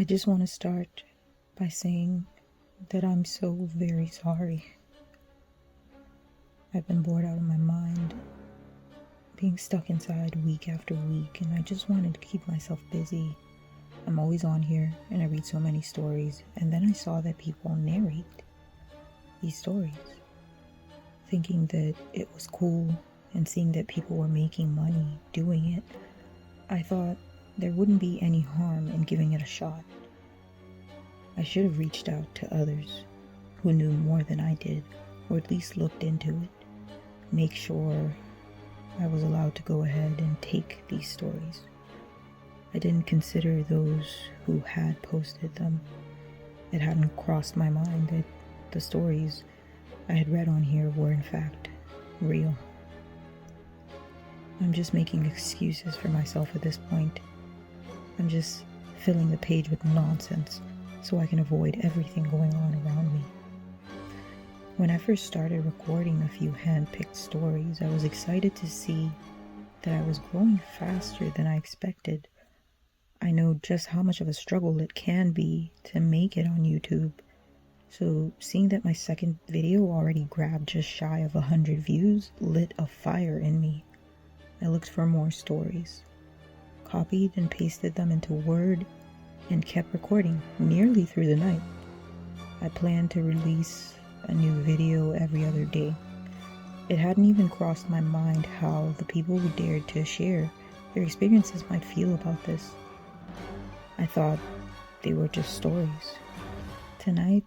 just want to start by saying that I'm so very sorry. I've been bored out of my mind, being stuck inside week after week, and I just wanted to keep myself busy. I'm always on here, and I read so many stories, and then I saw that people narrate these stories, thinking that it was cool, and seeing that people were making money doing it. I thought there wouldn't be any harm in giving it a shot. I should have reached out to others who knew more than I did, or at least looked into it, make sure I was allowed to go ahead and take these stories. I didn't consider those who had posted them. It hadn't crossed my mind that the stories I had read on here were in fact real. I'm just making excuses for myself at this point. I'm just filling the page with nonsense so I can avoid everything going on around me. When I first started recording a few hand-picked stories, I was excited to see that I was growing faster than I expected. I know just how much of a struggle it can be to make it on YouTube. So seeing that my second video already grabbed just shy of 100 views lit a fire in me. I looked for more stories, copied and pasted them into Word, and kept recording nearly through the night. I planned to release a new video every other day. It hadn't even crossed my mind how the people who dared to share their experiences might feel about this. I thought they were just stories. Tonight,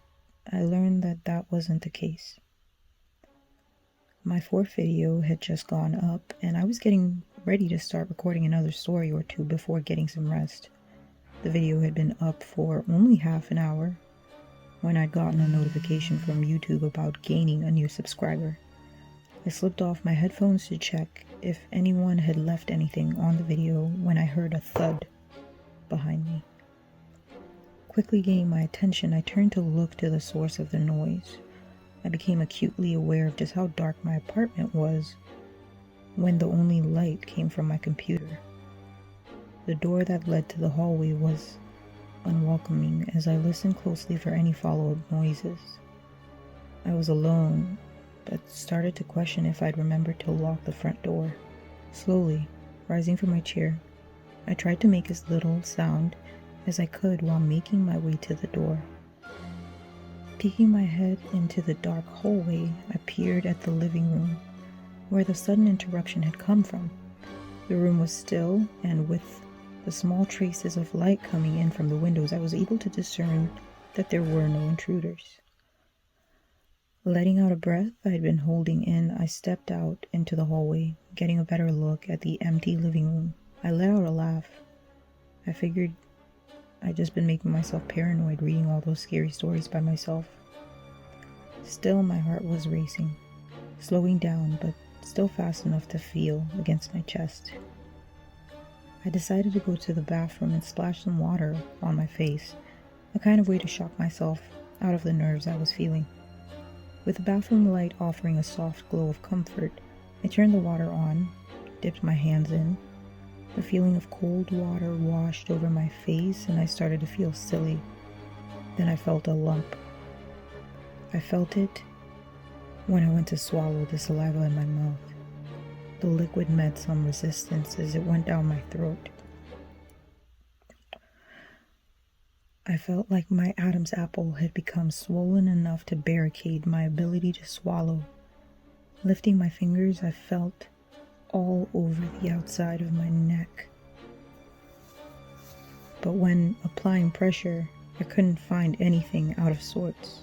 I learned that that wasn't the case. My fourth video had just gone up, and I was getting ready to start recording another story or two before getting some rest. The video had been up for only half an hour when I'd gotten a notification from YouTube about gaining a new subscriber. I slipped off my headphones to check if anyone had left anything on the video when I heard a thud behind me. Quickly gaining my attention, I turned to look to the source of the noise. I became acutely aware of just how dark my apartment was when the only light came from my computer. The door that led to the hallway was unwelcoming as I listened closely for any follow-up noises. I was alone, but started to question if I'd remembered to lock the front door. Slowly, rising from my chair, I tried to make as little sound as I could while making my way to the door. Peeking my head into the dark hallway, I peered at the living room, where the sudden interruption had come from. The room was still, and with the small traces of light coming in from the windows, I was able to discern that there were no intruders. Letting out a breath I had been holding in, I stepped out into the hallway, getting a better look at the empty living room. I let out a laugh. I figured I'd just been making myself paranoid reading all those scary stories by myself. Still, my heart was racing, slowing down, but still fast enough to feel against my chest. I decided to go to the bathroom and splash some water on my face, a kind of way to shock myself out of the nerves I was feeling. With the bathroom light offering a soft glow of comfort, I turned the water on, dipped my hands in. The feeling of cold water washed over my face and I started to feel silly. Then I felt a lump. I felt it when I went to swallow the saliva in my mouth. The liquid met some resistance as it went down my throat. I felt like my Adam's apple had become swollen enough to barricade my ability to swallow. Lifting my fingers, I felt all over the outside of my neck. But when applying pressure, I couldn't find anything out of sorts.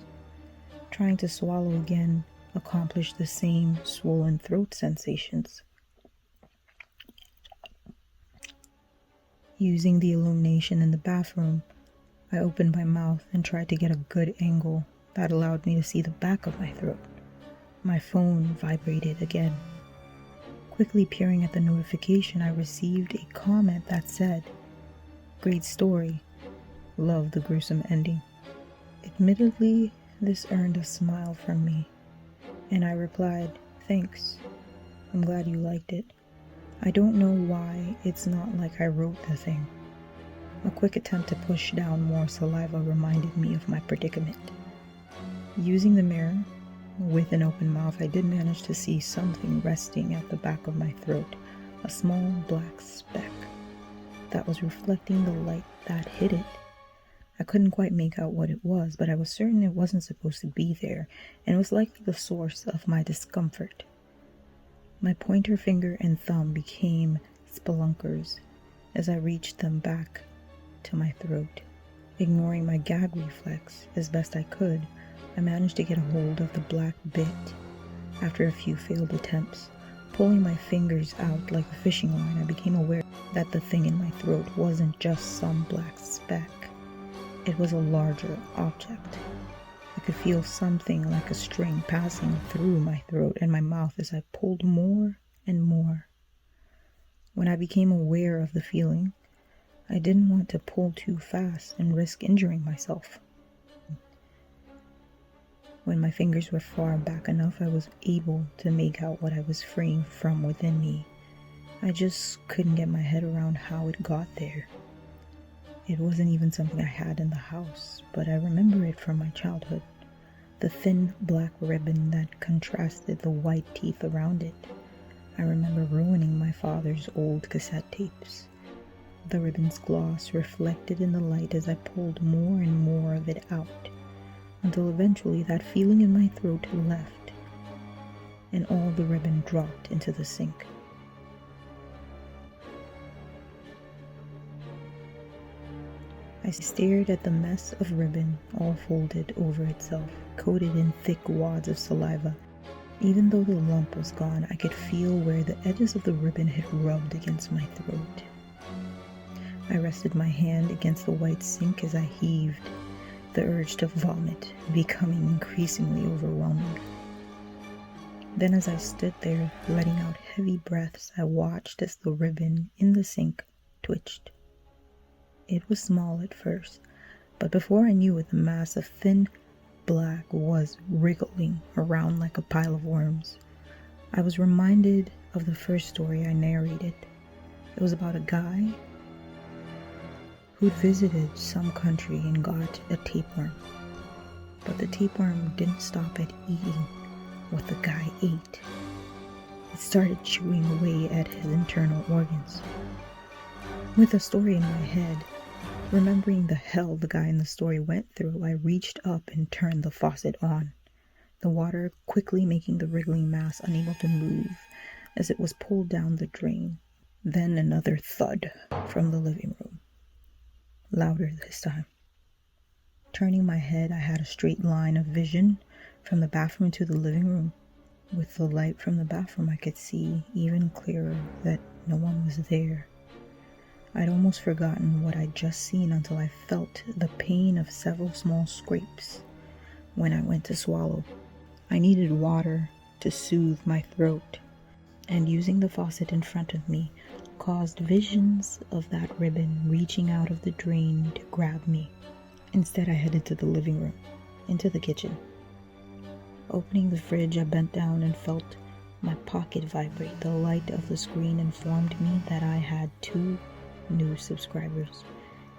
Trying to swallow again accomplished the same swollen throat sensations. Using the illumination in the bathroom, I opened my mouth and tried to get a good angle that allowed me to see the back of my throat. My phone vibrated again. Quickly peering at the notification, I received a comment that said, "Great story. Love the gruesome ending." Admittedly, this earned a smile from me, and I replied, "Thanks. I'm glad you liked it. I don't know why it's not like I wrote the thing. A quick attempt to push down more saliva reminded me of my predicament. Using the mirror, with an open mouth, I did manage to see something resting at the back of my throat, a small black speck that was reflecting the light that hit it. I couldn't quite make out what it was, but I was certain it wasn't supposed to be there, and it was likely the source of my discomfort. My pointer finger and thumb became spelunkers as I reached them back to my throat. Ignoring my gag reflex as best I could, I managed to get a hold of the black bit after a few failed attempts. Pulling my fingers out like a fishing line, I became aware that the thing in my throat wasn't just some black speck. It was a larger object. I could feel something like a string passing through my throat and my mouth as I pulled more and more. When I became aware of the feeling, I didn't want to pull too fast and risk injuring myself. When my fingers were far back enough, I was able to make out what I was freeing from within me. I just couldn't get my head around how it got there. It wasn't even something I had in the house, but I remember it from my childhood. The thin black ribbon that contrasted the white teeth around it. I remember ruining my father's old cassette tapes. The ribbon's gloss reflected in the light as I pulled more and more of it out, until eventually that feeling in my throat left, and all the ribbon dropped into the sink. I stared at the mess of ribbon all folded over itself, coated in thick wads of saliva. Even though the lump was gone, I could feel where the edges of the ribbon had rubbed against my throat. I rested my hand against the white sink as I heaved, the urge to vomit becoming increasingly overwhelming. Then as I stood there, letting out heavy breaths, I watched as the ribbon in the sink twitched. It was small at first, but before I knew it, the mass of thin black was wriggling around like a pile of worms. I was reminded of the first story I narrated. It was about a guy who'd visited some country and got a tapeworm. But the tapeworm didn't stop at eating what the guy ate. It started chewing away at his internal organs. With the story in my head, remembering the hell the guy in the story went through, I reached up and turned the faucet on, the water quickly making the wriggling mass unable to move as it was pulled down the drain. Then another thud from the living room. Louder this time. Turning my head, I had a straight line of vision from the bathroom to the living room. With the light from the bathroom, I could see even clearer that no one was there. I'd almost forgotten what I'd just seen until I felt the pain of several small scrapes when I went to swallow. I needed water to soothe my throat, and using the faucet in front of me caused visions of that ribbon reaching out of the drain to grab me. Instead, I headed to the living room, into the kitchen. Opening the fridge, I bent down and felt my pocket vibrate. The light of the screen informed me that I had 2 new subscribers,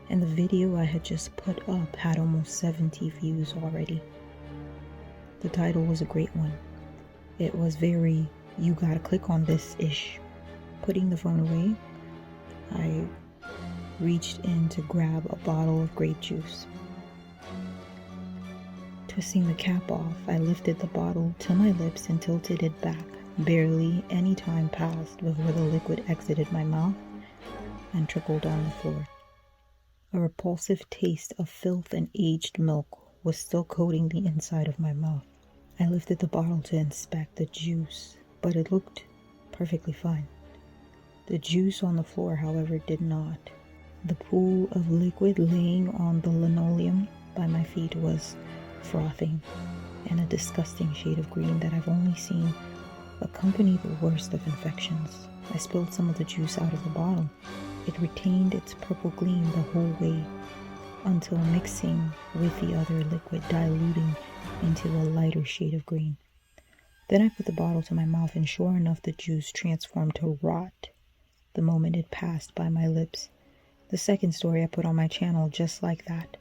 and the video I had just put up had almost 70 views already. The title was a great one. It was very, you gotta click on this-ish. Putting the phone away, I reached in to grab a bottle of grape juice. Twisting the cap off, I lifted the bottle to my lips and tilted it back. Barely any time passed before the liquid exited my mouth and trickled on the floor. A repulsive taste of filth and aged milk was still coating the inside of my mouth. I lifted the bottle to inspect the juice, but it looked perfectly fine. The juice on the floor, however, did not. The pool of liquid laying on the linoleum by my feet was frothing and a disgusting shade of green that I've only seen accompany the worst of infections. I spilled some of the juice out of the bottle. It retained its purple gleam the whole way, until mixing with the other liquid, diluting into a lighter shade of green. Then I put the bottle to my mouth, and sure enough, the juice transformed to rot the moment it passed by my lips. The second story I put on my channel just like that.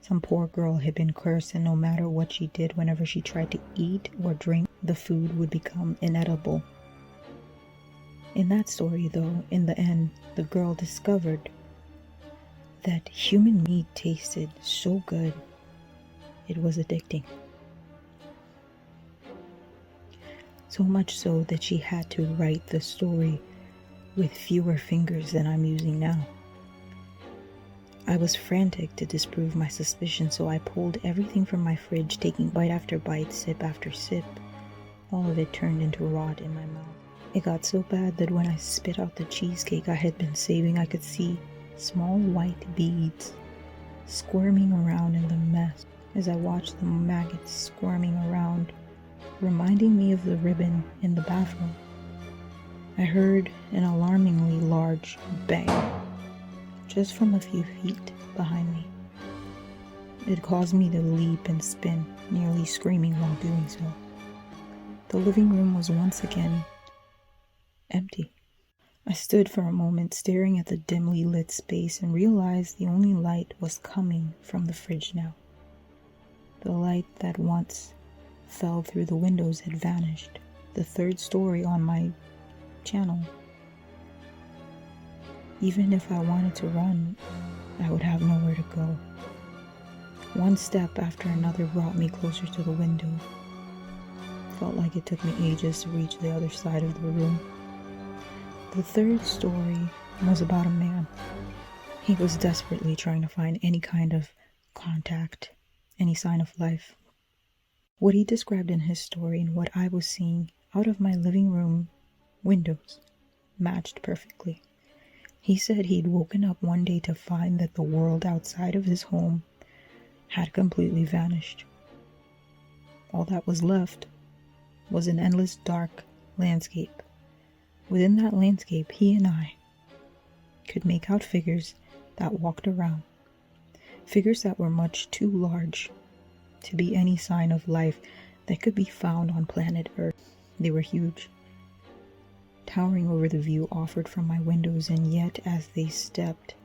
Some poor girl had been cursed, and no matter what she did, whenever she tried to eat or drink, the food would become inedible. In that story, though, in the end, the girl discovered that human meat tasted so good, it was addicting. So much so that she had to write the story with fewer fingers than I'm using now. I was frantic to disprove my suspicion, so I pulled everything from my fridge, taking bite after bite, sip after sip. All of it turned into rot in my mouth. It got so bad that when I spit out the cheesecake I had been saving, I could see small white beads squirming around in the mess as I watched the maggots squirming around, reminding me of the ribbon in the bathroom. I heard an alarmingly large bang just from a few feet behind me. It caused me to leap and spin, nearly screaming while doing so. The living room was once again empty. I stood for a moment staring at the dimly lit space and realized the only light was coming from the fridge now. The light that once fell through the windows had vanished. The third story on my channel. Even if I wanted to run, I would have nowhere to go. One step after another brought me closer to the window. Felt like it took me ages to reach the other side of the room. The third story was about a man. He was desperately trying to find any kind of contact, any sign of life. What he described in his story and what I was seeing out of my living room windows matched perfectly. He said he'd woken up one day to find that the world outside of his home had completely vanished. All that was left was an endless dark landscape. Within that landscape, he and I could make out figures that walked around. Figures that were much too large to be any sign of life that could be found on planet Earth. They were huge, towering over the view offered from my windows, and yet as they stepped,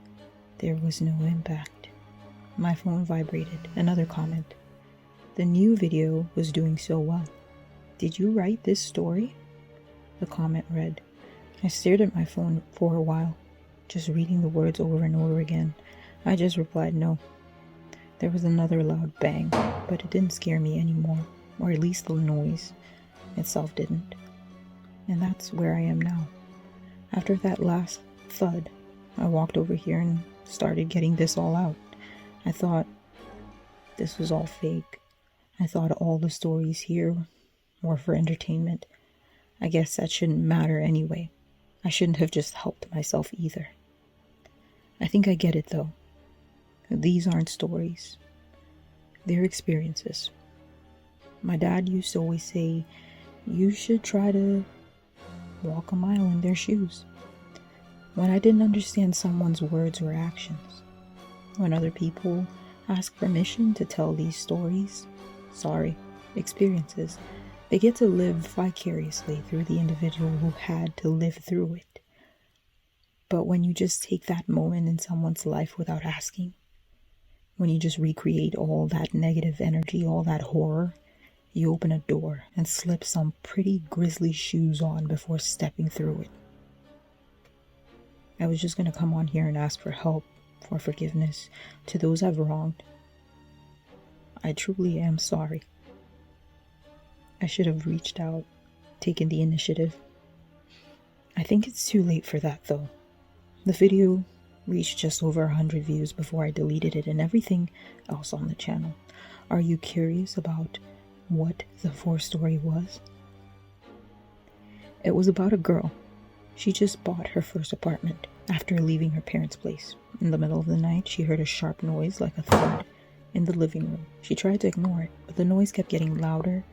there was no impact. My phone vibrated. Another comment. The new video was doing so well. Did you write this story? The comment read. I stared at my phone for a while, just reading the words over and over again. I just replied no. There was another loud bang, but it didn't scare me anymore, or at least the noise itself didn't. And that's where I am now. After that last thud, I walked over here and started getting this all out. I thought this was all fake. I thought all the stories here were for entertainment. I guess that shouldn't matter anyway. I shouldn't have just helped myself either. I think I get it though. These aren't stories. They're experiences. My dad used to always say, you should try to walk a mile in their shoes. When I didn't understand someone's words or actions. When other people ask permission to tell these stories. Experiences. They get to live vicariously through the individual who had to live through it. But when you just take that moment in someone's life without asking, when you just recreate all that negative energy, all that horror, you open a door and slip some pretty grisly shoes on before stepping through it. I was just going to come on here and ask for help, for forgiveness to those I've wronged. I truly am sorry. I should have reached out, taken the initiative. I think it's too late for that though. The video reached just over 100 views before I deleted it and everything else on the channel. Are you curious about what the fourth story was? It was about a girl. She just bought her first apartment after leaving her parents' place. In the middle of the night, she heard a sharp noise like a thud in the living room. She tried to ignore it, but the noise kept getting louder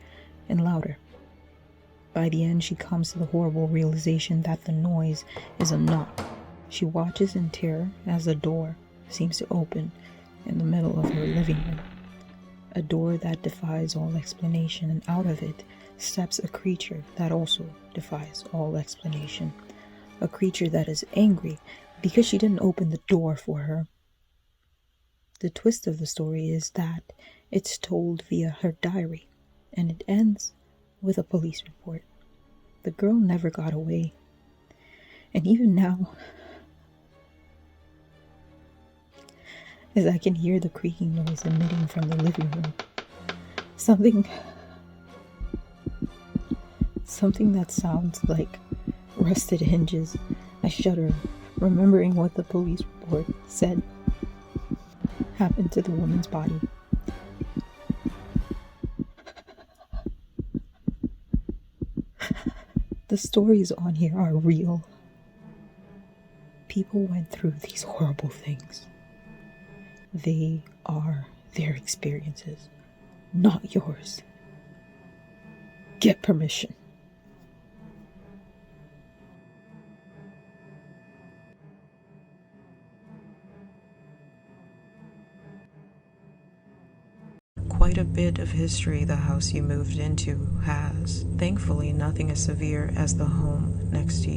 and louder. By the end, she comes to the horrible realization that the noise is a knock. She watches in terror as a door seems to open in the middle of her living room. A door that defies all explanation, and out of it steps a creature that also defies all explanation. A creature that is angry because she didn't open the door for her. The twist of the story is that it's told via her diary, and it ends with a police report. The girl never got away. And even now, as I can hear the creaking noise emitting from the living room, something that sounds like rusted hinges, I shudder, remembering what the police report said happened to the woman's body. The stories on here are real. People went through these horrible things. They are their experiences, not yours. Get permission. Quite a bit of history the house you moved into has. Thankfully, nothing as severe as the home next to you.